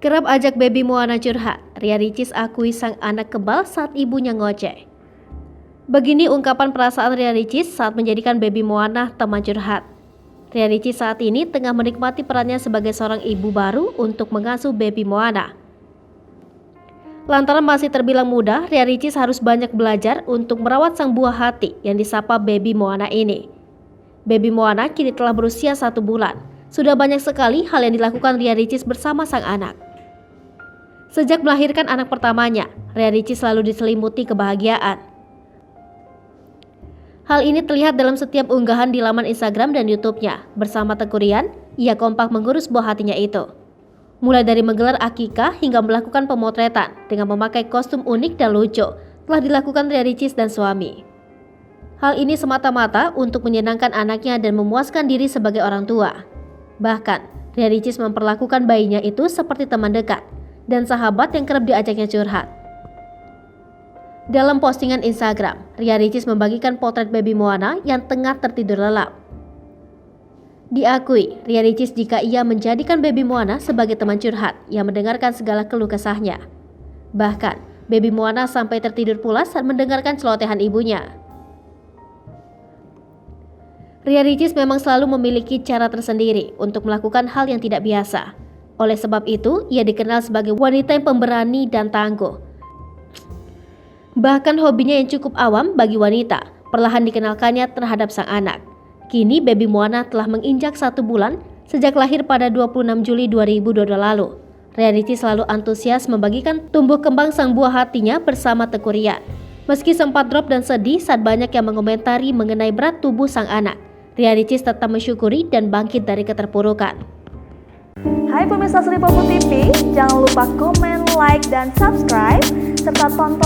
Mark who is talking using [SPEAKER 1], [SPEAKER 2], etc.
[SPEAKER 1] Kerap ajak baby Moana curhat, Ria Ricis akui sang anak kebal saat ibunya ngoceh. Begini ungkapan perasaan Ria Ricis saat menjadikan baby Moana teman curhat. Ria Ricis saat ini tengah menikmati perannya sebagai seorang ibu baru untuk mengasuh baby Moana. Lantaran masih terbilang muda, Ria Ricis harus banyak belajar untuk merawat sang buah hati yang disapa baby Moana ini. Baby Moana kini telah berusia 1 bulan. Sudah banyak sekali hal yang dilakukan Ria Ricis bersama sang anak. Sejak melahirkan anak pertamanya, Ria Ricis selalu diselimuti kebahagiaan. Hal ini terlihat dalam setiap unggahan di laman Instagram dan YouTube-nya. Bersama Teuku Ryan, ia kompak mengurus buah hatinya itu. Mulai dari menggelar akikah hingga melakukan pemotretan dengan memakai kostum unik dan lucu, telah dilakukan Ria Ricis dan suami. Hal ini semata-mata untuk menyenangkan anaknya dan memuaskan diri sebagai orang tua. Bahkan, Ria Ricis memperlakukan bayinya itu seperti teman dekat dan sahabat yang kerap diajaknya curhat. Dalam postingan Instagram, Ria Ricis membagikan potret baby Moana yang tengah tertidur lelap. Diakui Ria Ricis jika ia menjadikan baby Moana sebagai teman curhat yang mendengarkan segala keluh kesahnya. Bahkan, baby Moana sampai tertidur pulas saat mendengarkan celotehan ibunya. Ria Ricis memang selalu memiliki cara tersendiri untuk melakukan hal yang tidak biasa. Oleh sebab itu, ia dikenal sebagai wanita yang pemberani dan tangguh. Bahkan hobinya yang cukup awam bagi wanita, perlahan dikenalkannya terhadap sang anak. Kini baby Moana telah menginjak 1 bulan sejak lahir pada 26 Juli 2022 lalu. Ria Ricis selalu antusias membagikan tumbuh kembang sang buah hatinya bersama Teuku Ryan. Meski sempat drop dan sedih saat banyak yang mengomentari mengenai berat tubuh sang anak, Ria Ricis tetap mensyukuri dan bangkit dari keterpurukan.
[SPEAKER 2] Hai pemirsa Sri Popo TV, jangan lupa komen, like, dan subscribe, serta tonton